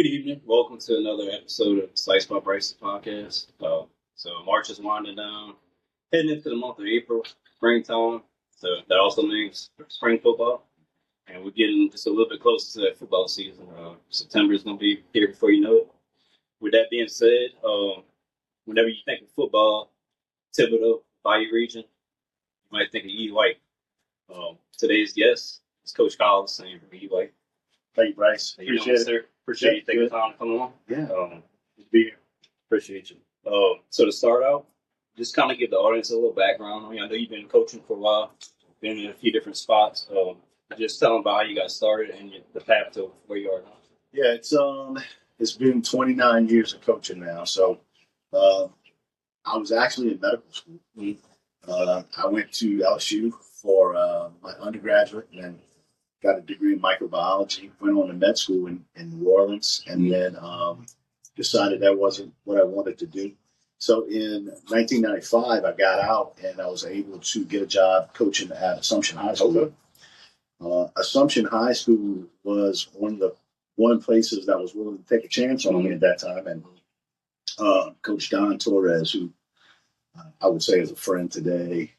evening. Welcome to another episode of Slice by Bryce podcast. So March is winding down, heading into the month of April, springtime. So that also means spring football, and we're getting just a little bit closer to that football season. September is going to be here before you know it. With that being said, whenever you think of football, Thibodeau, Bayou region, you might think of E. White. Today's guest is Coach Kyle Lasseigne from E. White. Thank you, Bryce. Appreciate it, sir. Appreciate you taking the time to come on. Yeah. Good to be here. Appreciate you. So to start out, just kind of give the audience a little background. I know you've been coaching for a while, been in a few different spots. Just tell them about how you got started and the path to where you are now. Yeah, it's been 29 years of coaching now. So I was actually in medical school. I went to LSU for my undergraduate and then got a degree in microbiology, went on to med school in New Orleans, and then decided that wasn't what I wanted to do. So in 1995, I got out and I was able to get a job coaching at Assumption High School. Assumption High School was one of the places that was willing to take a chance on me at that time. And Coach Don Torres, who I would say is a friend today,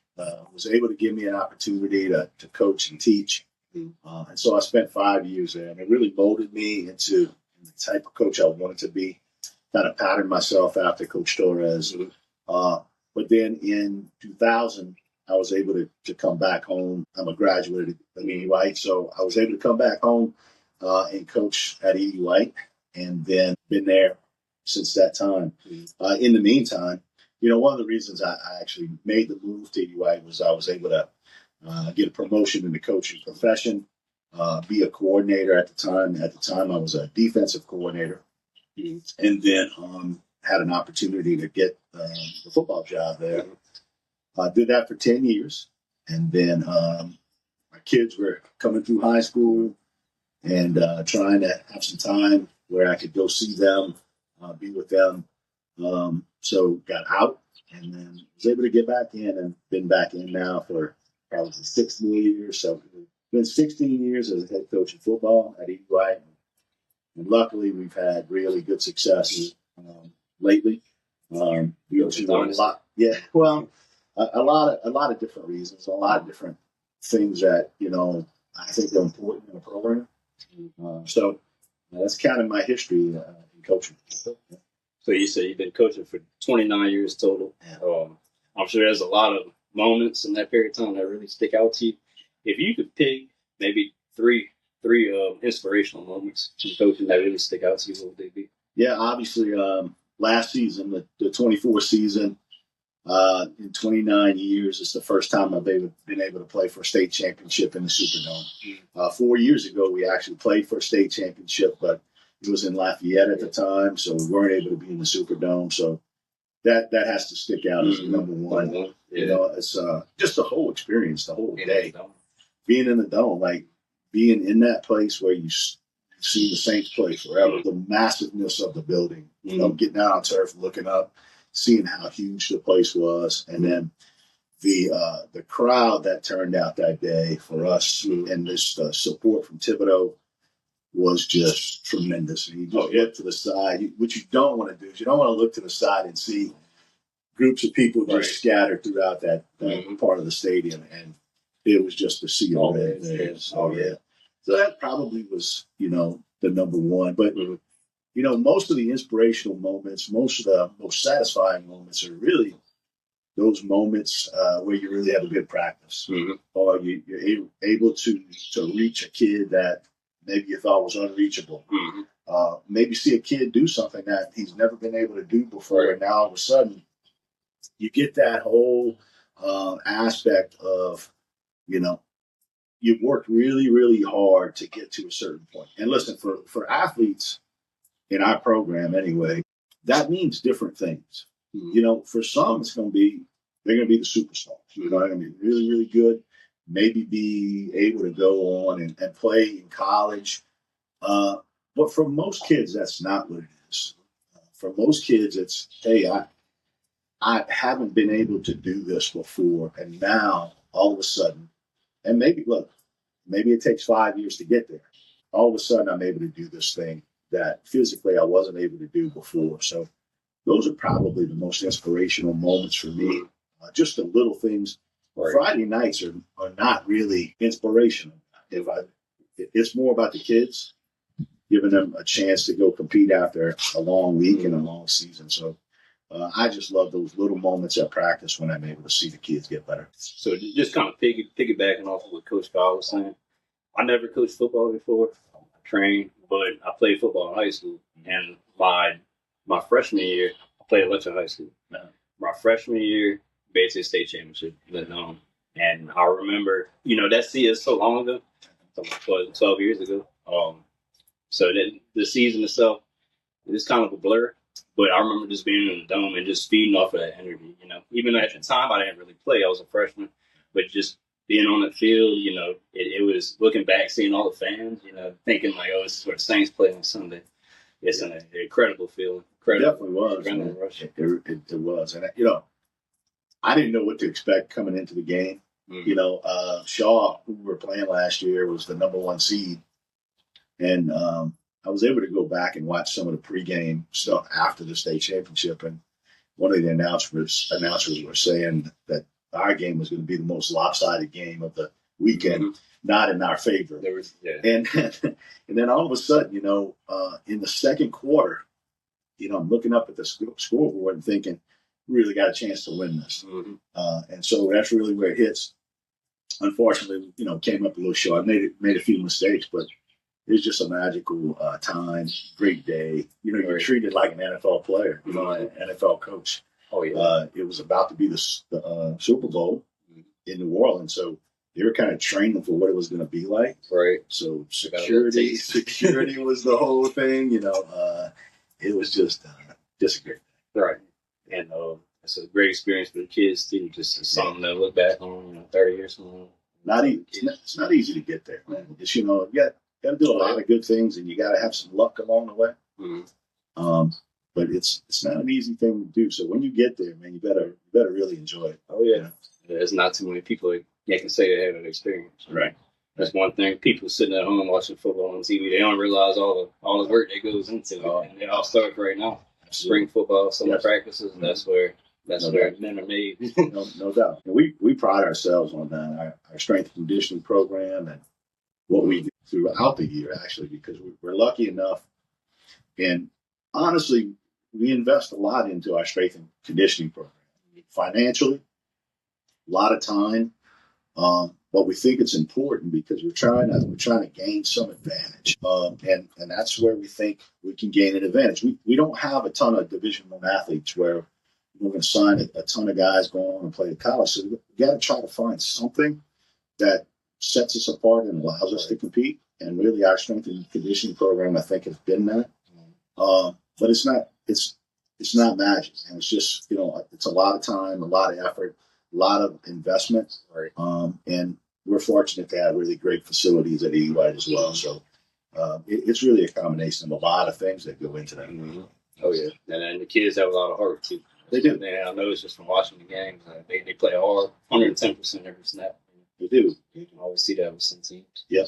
was able to give me an opportunity to coach and teach. And so I spent 5 years there, and it really molded me into the type of coach I wanted to be. Kind of patterned myself after Coach Torres. But then in 2000, I was able to come back home. I'm a graduate at E. White, so I was able to come back home and coach at E. White, and then been there since that time. In the meantime, one of the reasons I actually made the move to E. White was I was able to get a promotion in the coaching profession, be a coordinator at the time. At the time, I was a defensive coordinator, and then had an opportunity to get the football job there. I did that for 10 years, and then my kids were coming through high school and trying to have some time where I could go see them, be with them. So got out and then was able to get back in and been back in now for probably 16 years. So been 16 years as a head coach in football at E. White. And luckily, we've had really good success lately. We've done a lot. Yeah, well, a lot of different reasons, a lot of different things that I think are important in a program. So that's kind of my history in coaching. So you say you've been coaching for 29 years total. I'm sure there's a lot of moments in that period of time that really stick out to you. If you could pick maybe three inspirational moments from coaching that really stick out to you, what would they be? Yeah, obviously, last season, the 24 season, in 29 years, it's the first time I've been able to play for a state championship in the Superdome. 4 years ago, we actually played for a state championship, but it was in Lafayette at the time, so we weren't able to be in the Superdome. So that has to stick out as number one. It's just the whole experience, the whole day. Being in the dome, like being in that place where you see the Saints play forever, the massiveness of the building, getting out on turf, looking up, seeing how huge the place was, and then the crowd that turned out that day for us and this support from Thibodeau was just tremendous. You just look to the side. What you don't want to do is you don't want to look to the side and see groups of people just scattered throughout that part of the stadium, and it was just a sea of red there. So that probably was the number one. But most of the inspirational moments, most of the most satisfying moments are really those moments where you really have a good practice, or you're able to reach a kid that maybe you thought was unreachable. Maybe see a kid do something that he's never been able to do before, and now all of a sudden you get that whole aspect of, you've worked really, really hard to get to a certain point. And listen, for athletes in our program anyway, that means different things. For some, they're going to be the superstars. They're going to be really, really good. Maybe be able to go on and play in college. But for most kids, that's not what it is. For most kids, it's, hey, I haven't been able to do this before, and now all of a sudden, and maybe it takes 5 years to get there. All of a sudden, I'm able to do this thing that physically I wasn't able to do before. So those are probably the most inspirational moments for me. Just the little things. Right. Friday nights are not really inspirational. It's more about the kids, giving them a chance to go compete after a long week and a long season. So I just love those little moments at practice when I'm able to see the kids get better. So just kind of piggybacking off of what Coach Kyle was saying, I never coached football before. I trained, but I played football in high school. And my freshman year, I played at Lasseigne High School. My freshman year, basically state championship, and I remember, that season is so long ago, 12 years ago. So that the season itself is kind of a blur. But I remember just being in the dome and just feeding off of that energy. Even though at the time I didn't really play, I was a freshman, but just being on the field, it was looking back, seeing all the fans, thinking like, oh, this is where the Saints play on Sunday. It's an incredible feeling. It definitely was. It was. And, I didn't know what to expect coming into the game. Mm-hmm. Shaw, who we were playing last year, was the number 1 seed. And I was able to go back and watch some of the pregame stuff after the state championship. And one of the announcers were saying that our game was going to be the most lopsided game of the weekend, mm-hmm. not in our favor. And then all of a sudden, in the second quarter, I'm looking up at the scoreboard and thinking, we really got a chance to win this. Mm-hmm. And so that's really where it hits. Unfortunately, came up a little short. Made a few mistakes, but it was just a magical time, great day. You're treated like an NFL player, an NFL coach. Oh yeah. It was about to be the Super Bowl in New Orleans, so they were kind of training for what it was going to be like. Right. So security was the whole thing. It was just a great day. Right. And it's a great experience for the kids too. Just something to look back on, 30 years from now. It's not easy to get there, man. Just you got to do a lot of good things, and you got to have some luck along the way. Mm-hmm. But it's not an easy thing to do. So when you get there, man, you better really enjoy it. Oh yeah, there's not too many people that can say they had an experience. Right. That's one thing. People sitting at home watching football on TV, they don't realize all the work that goes into it, and it all starts right now. Spring football, summer practices. Mm-hmm. That's where men are made. no doubt. And we pride ourselves on that. Our strength and conditioning program and what we do throughout the year, actually, because we're lucky enough. And honestly, we invest a lot into our strength and conditioning program. Financially, a lot of time. But we think it's important because we're trying to gain some advantage. And that's where we think we can gain an advantage. We don't have a ton of Division I athletes where we're going to sign a ton of guys going on and play at college. So we got to try to find something that sets us apart and allows us to compete. And really, our strength and conditioning program, I think, has been that. But it's not magic, and it's just it's a lot of time, a lot of effort, a lot of investment. Right. And we're fortunate to have really great facilities at EY as well. So it's really a combination of a lot of things that go into that. Mm-hmm. Oh yeah, and the kids have a lot of heart too. They do. I know it's just from watching the games. They play hard, 110% every snap. They do. You can always see that with some teams. Yep.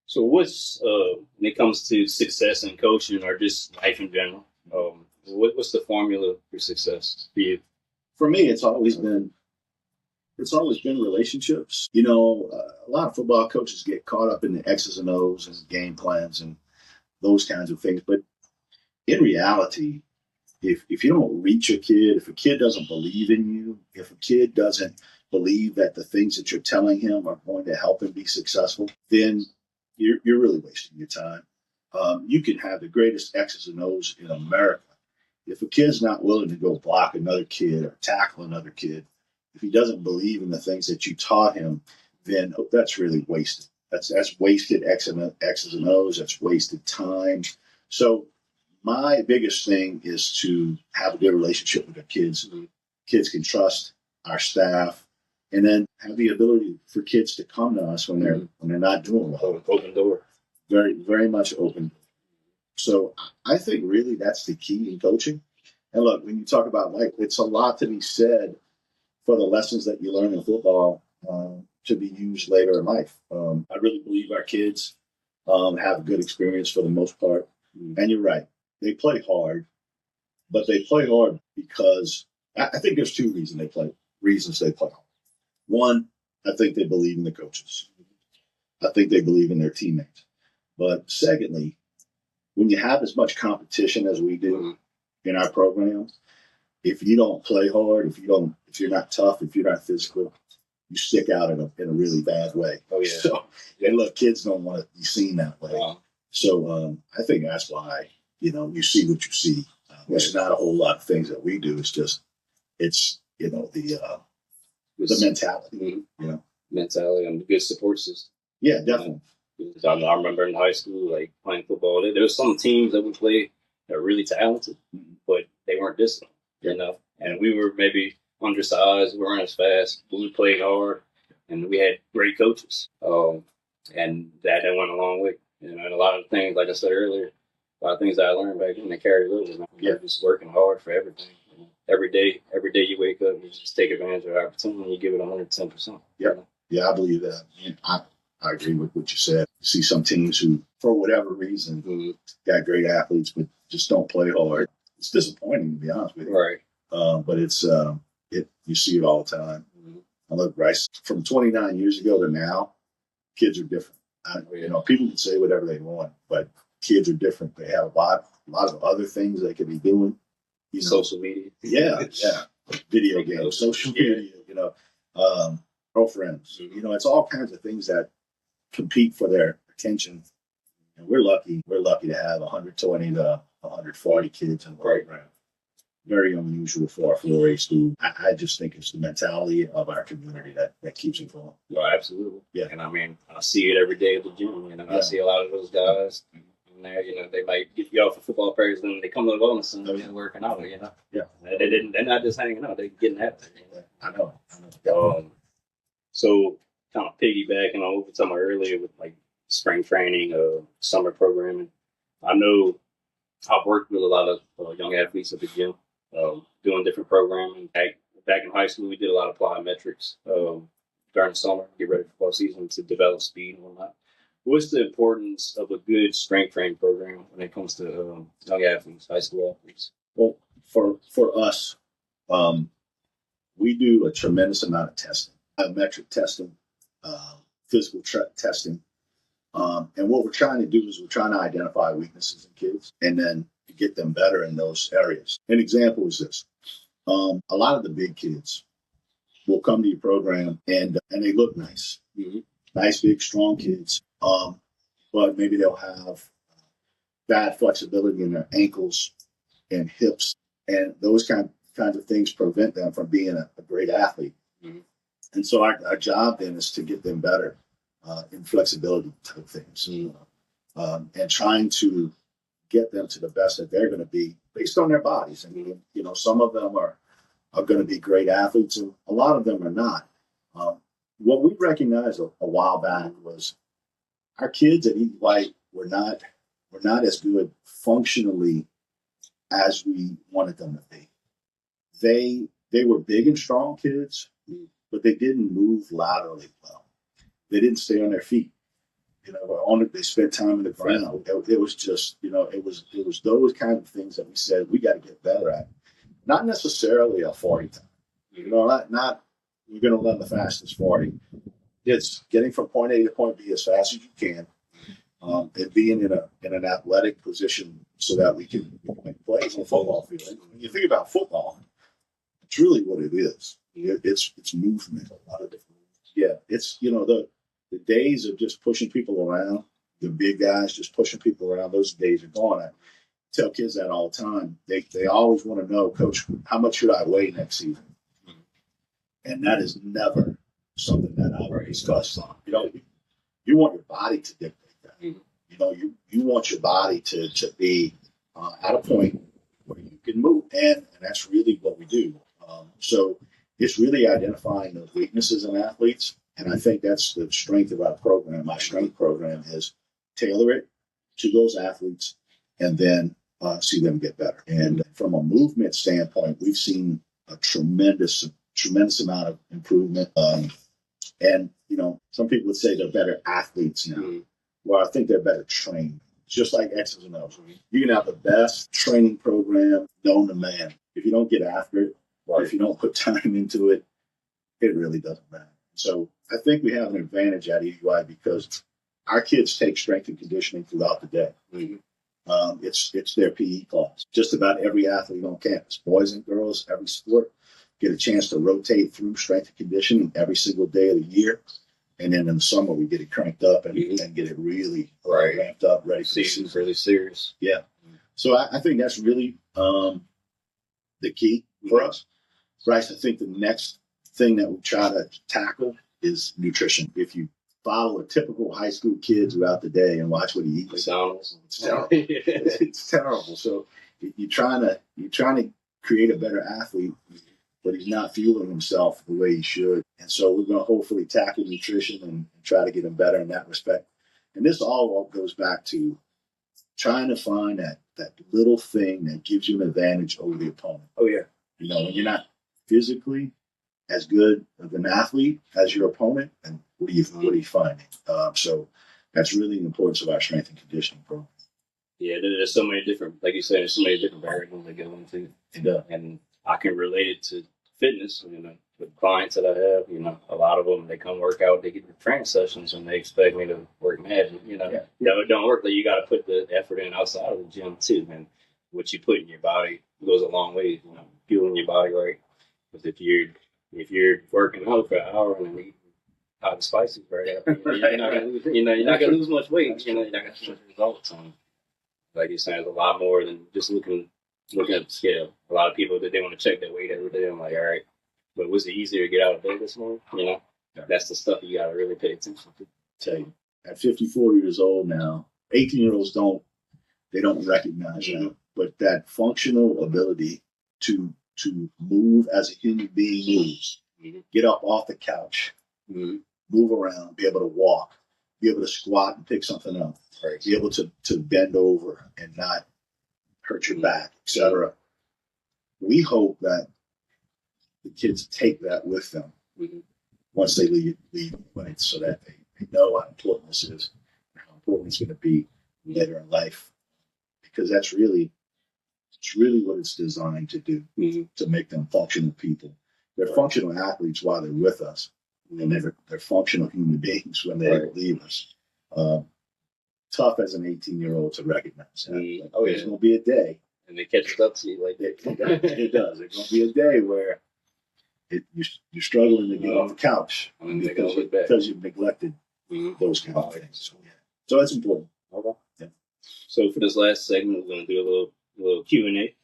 So what's when it comes to success in coaching or just life in general? What's the formula for success for you? For me, it's always been relationships. A lot of football coaches get caught up in the X's and O's and game plans and those kinds of things. But in reality, if you don't reach a kid, if a kid doesn't believe in you, if a kid doesn't believe that the things that you're telling him are going to help him be successful, then you're really wasting your time. You can have the greatest X's and O's in America. If a kid's not willing to go block another kid or tackle another kid, if he doesn't believe in the things that you taught him, then that's really wasted. That's wasted X's and O's. That's wasted time. So my biggest thing is to have a good relationship with the kids. Kids can trust our staff, and then have the ability for kids to come to us when they're not doing well. Open door. Very, very much open. So I think really that's the key in coaching. And look, when you talk about life, it's a lot to be said for the lessons that you learn in football to be used later in life. I really believe our kids have a good experience for the most part. And you're right. They play hard, but they play hard because I think there's two reasons they play hard. One, I think they believe in the coaches. I think they believe in their teammates. But secondly, when you have as much competition as we do in our program, if you don't play hard, if you're not tough, if you're not physical, you stick out in a really bad way. Oh yeah. So, and look, kids don't want to be seen that way. Wow. So I think that's why you see what you see. There's not a whole lot of things that we do. It's the mentality. Mentality and the good support system. Yeah, definitely. I remember in high school, like playing football, there were some teams that we played that were really talented, but they weren't disciplined enough. And we were maybe undersized, we weren't as fast, but we played hard, and we had great coaches. And that went a long way. And a lot of things, like I said earlier, a lot of things that I learned back then, they carried over. Just working hard for everything. Every day you wake up, you just take advantage of the opportunity and you give it 110%. Yeah, I believe that. I agree with what you said. You see some teams who, for whatever reason, got great athletes, but just don't play hard. It's disappointing, to be honest with you. Right. But it's you see it all the time. I look, Bryce, from 29 years ago to now, kids are different. People can say whatever they want, but kids are different. They have a lot of other things they could be doing. Social media. Yeah. Video games, social media, girlfriends. It's all kinds of things that compete for their attention. And we're lucky to have 120 to 140 kids in the program. Very unusual for a 4A school. I just think it's the mentality of our community that keeps it going. Oh, absolutely. Yeah. And I see it every day at the gym. I see a lot of those guys. There, they might get you off for football practice, and they come to the wellness center and working out. Yeah. They're not just hanging out; they're getting at it. I know. So kind of piggybacking on what we were talking about earlier with like spring training, summer programming. I know I've worked with a lot of young athletes at the gym, doing different programming. Back in high school, we did a lot of plyometrics during the summer, get ready for football season to develop speed and whatnot. What's the importance of a good strength training program when it comes to young athletes, high school athletes? Well, for us, we do a tremendous amount of testing, biometric testing, physical testing. And what we're trying to do is we're trying to identify weaknesses in kids and then get them better in those areas. An example is this. A lot of the big kids will come to your program and they look nice. Nice, big, strong kids. But maybe they'll have bad flexibility in their ankles and hips, and those kinds of things prevent them from being a great athlete. And so our job then is to get them better in flexibility type things, and trying to get them to the best that they're going to be based on their bodies. And some of them are going to be great athletes, and a lot of them are not. What we recognized a while back was our kids at Eat White were not as good functionally as we wanted them to be. They were big and strong kids, but they didn't move laterally well. They didn't stay on their feet. They spent time in the ground. It was just, it was those kinds of things that we said we got to get better at. Not necessarily a 40 time. Not you're going to run the fastest 40. It's getting from point A to point B as fast as you can, and being in an athletic position so that we can make plays on the football field. And when you think about football, it's really what it is. It's movement. A lot of different. Yeah, it's the days of just pushing people around, the big guys just pushing people around. Those days are gone. I tell kids that all the time. They always want to know, Coach, how much should I weigh next season? And that is never something that I've discussed on. You want your body to dictate that. You want your body to be at a point where you can move, and that's really what we do. So it's really identifying those weaknesses in athletes, and I think that's the strength of our program. My strength program is tailor it to those athletes, and then see them get better. And from a movement standpoint, we've seen a tremendous amount of improvement. And some people would say they're better athletes now. Well, I think they're better trained. just like X's and O's. You can have the best training program known to man. If you don't get after it, or if you don't put time into it, it really doesn't matter. So I think we have an advantage at EUI because our kids take strength and conditioning throughout the day. It's their PE class. Just about every athlete on campus, boys and girls, every sport, get a chance to rotate through strength and conditioning every single day of the year. And then in the summer, we get it cranked up and get it really ramped up, ready for the season. Really serious. Yeah. So I think that's really the key for us. Bryce, I think the next thing that we try to tackle is nutrition. If you follow a typical high school kid throughout the day and watch what he eats, McDonald's. it's terrible. It's terrible. So you're trying to create a better athlete, but he's not fueling himself the way he should. And so we're going to hopefully tackle nutrition and try to get him better in that respect. And this all goes back to trying to find that little thing that gives you an advantage over the opponent. Oh, yeah. You know, when you're not physically as good of an athlete as your opponent, and what are you finding? So that's really the importance of our strength and conditioning program. Yeah, there's so many different, like you said, there's so many different variables that go into it. And I can relate it to fitness, you know, with clients that I have, you know, a lot of them, they come work out, they get their training sessions and they expect me to work magic, you know. No, it don't work. Like, you got to put the effort in outside of the gym too. And what you put in your body goes a long way, you know, fueling your body right. Because if you're working out for an hour and then eating hot and spicy right after, you're not gonna lose much weight. You know, you're not gonna see much results. And like you're saying, there's a lot more than just looking at the scale. A lot of people that they want to check their weight every day. I'm like, all right, but was it easier to get out of bed this morning? You know, that's the stuff you got to really pay attention to. Tell you, at 54 years old now, 18-year-olds don't recognize that, but that functional ability to move as a human being moves, get up off the couch, move around, be able to walk, be able to squat and pick something up, be able to bend over and not hurt your back, etc. We hope that the kids take that with them once they leave right, so that they know how important this is, how important it's going to be later in life, because that's really what it's designed to do, to make them functional people. They're functional athletes while they're with us, and they're functional human beings when they leave us. Tough as an 18-year-old to recognize that. Like, there's going to be a day. And it catches up to you like that. It does. There's going to be a day where you're struggling to get off the couch because you've neglected those kind of things. So that's important. Okay. Yeah. So for this last segment, we're going to do a little Q&A.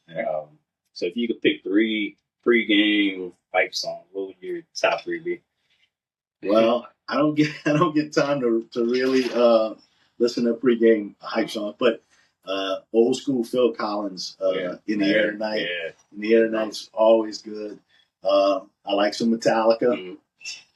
So if you could pick 3 pre-game hype songs, what would your top 3 be? Well, I don't get time to really listen to pre-game hype songs, but old school Phil Collins, In the Air Tonight. Yeah. In the Air Tonight's always good. I like some Metallica,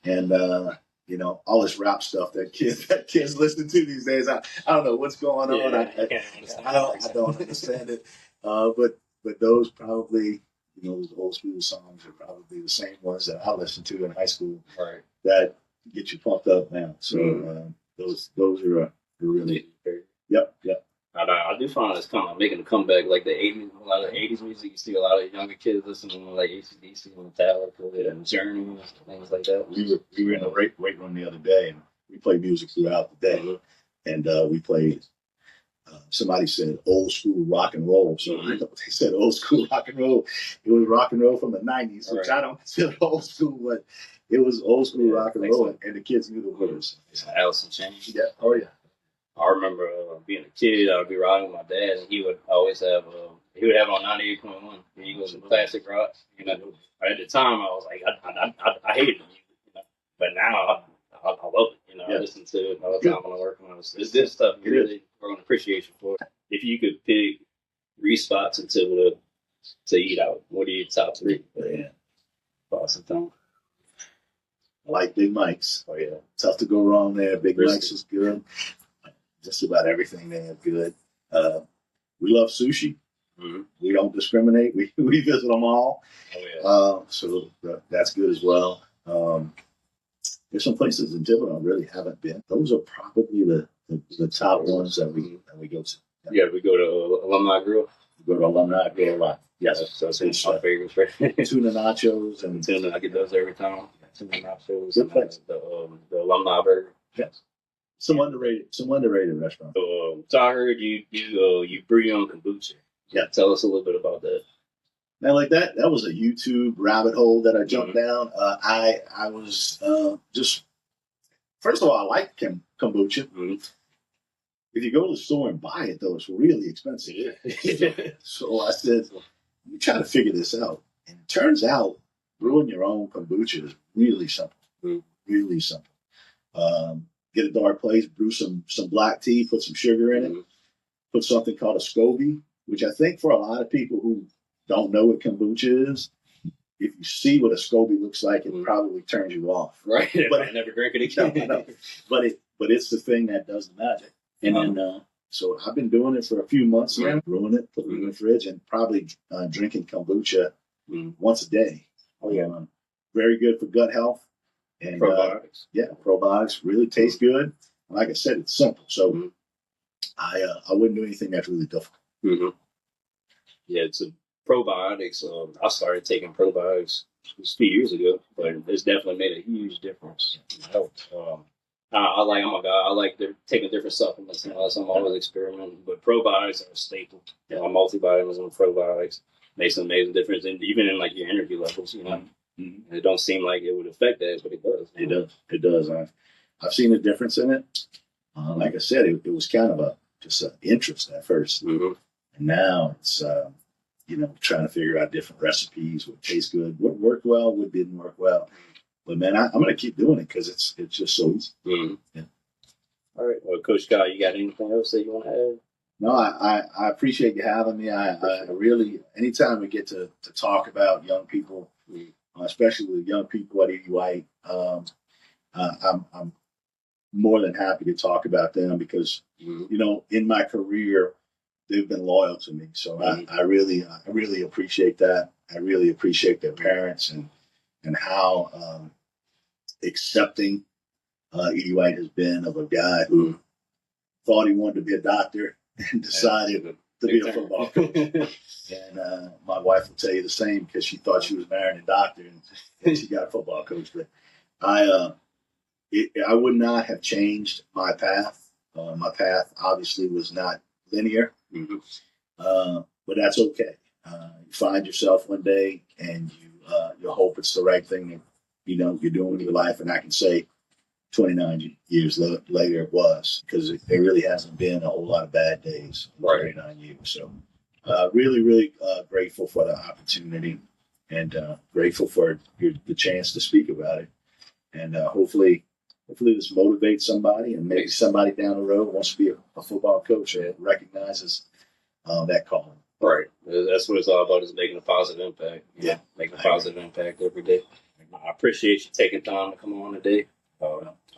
and all this rap stuff that kids listen to these days. I don't know what's going on. I don't understand it. But those probably, those old school songs are probably the same ones that I listened to in high school. Right. That get you pumped up now. So those are really. Yep. I do find it's kind of making a comeback, like the 80s, a lot of 80s music. You see a lot of younger kids listening to like AC/DC, Metallica, and Journey, and things like that. We were in the weight room the other day, and we played music throughout the day. And we played, somebody said old school rock and roll. So I thought they said old school rock and roll. It was rock and roll from the 90s, which I don't consider old school, but it was old school rock and roll, and the kids knew the words. Alice in Chains. Yeah. Oh, yeah. I remember being a kid, I would be riding with my dad, and he would always have on 98.1 the Eagles and classic rock. At the time, I was like, I hated the music, but now I love it. I listen to it all the time when I work on it. It's good stuff. You really grow an appreciation for it. If you could pick 3 spots to eat out, what are your top 3? Boston Town. I like Big Mike's. Oh yeah, tough to go wrong there. Big Mike's is good. Just about everything they have good. We love sushi. We don't discriminate. We visit them all. Oh, yeah. So that's good as well. There's some places in Thibodeau I really haven't been. Those are probably the the top ones that we go to. Yeah, we go to Alumni Grill. We go to Alumni Grill a lot. Yes, That's my favorites, right? tuna nachos and Tuna, I get those every time. Tuna nachos. Good place. The Alumni Burger. yes, some underrated restaurant. So I heard you brew your own kombucha. Yeah. Tell us a little bit about that. Now, like that was a YouTube rabbit hole that I jumped down. I was just first of all, I like kombucha. Mm-hmm. If you go to the store and buy it, though, it's really expensive. So I said, let me try to figure this out. And it turns out brewing your own kombucha is really simple. Really simple. Get a dark place, brew some black tea, put some sugar in it, put something called a SCOBY, which I think for a lot of people who don't know what kombucha is, if you see what a SCOBY looks like, it probably turns you off. Right. But I never drink it again. No. But it's the thing that does the magic. And then, so I've been doing it for a few months now, brewing it, putting it in the fridge, and probably drinking kombucha once a day. Oh, yeah. Very good for gut health. And Probiotics. Probiotics really taste good. Like I said, it's simple. So I wouldn't do anything that's really difficult. Mm-hmm. Yeah, it's probiotics. I started taking probiotics a few years ago, but it's definitely made a huge difference in health. I'm a guy. I like taking different supplements, so I'm always experimenting. But probiotics are a staple. Multivitamins and probiotics makes an amazing difference, and even in like your energy levels. It don't seem like it would affect that, but it does. It does. I've seen a difference in it. Like I said, it was kind of just an interest at first, and now it's trying to figure out different recipes, what tastes good, what worked well, what didn't work well. But man, I'm going to keep doing it because it's just so easy. Yeah. All right. Well, Coach Scott, you got anything else that you want to add? No, I appreciate you having me. I really, anytime we get to talk about young people, especially with young people at EUI, I'm more than happy to talk about them because, in my career, they've been loyal to me. So I really appreciate that. I really appreciate their parents and how accepting EUI has been of a guy who thought he wanted to be a doctor and decided to be a football coach. And my wife will tell you the same because she thought she was marrying a doctor and she got a football coach. But I would not have changed my path. My path obviously was not linear, but that's okay. You find yourself one day and you hope it's the right thing that you're doing with your life. And I can say 29 years later it was, because there really hasn't been a whole lot of bad days in 29 years. So really, really grateful for the opportunity and grateful for the chance to speak about it. And hopefully this motivates somebody, and maybe somebody down the road wants to be a football coach and recognizes that calling. Right. That's what it's all about, is making a positive impact. Making a positive impact every day. I appreciate you taking time to come on today. I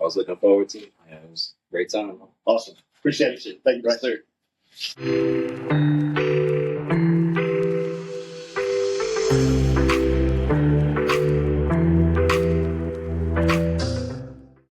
was looking forward to it. It was a great time. Awesome. Appreciate it. Thank you, Bryce. Yes, sir.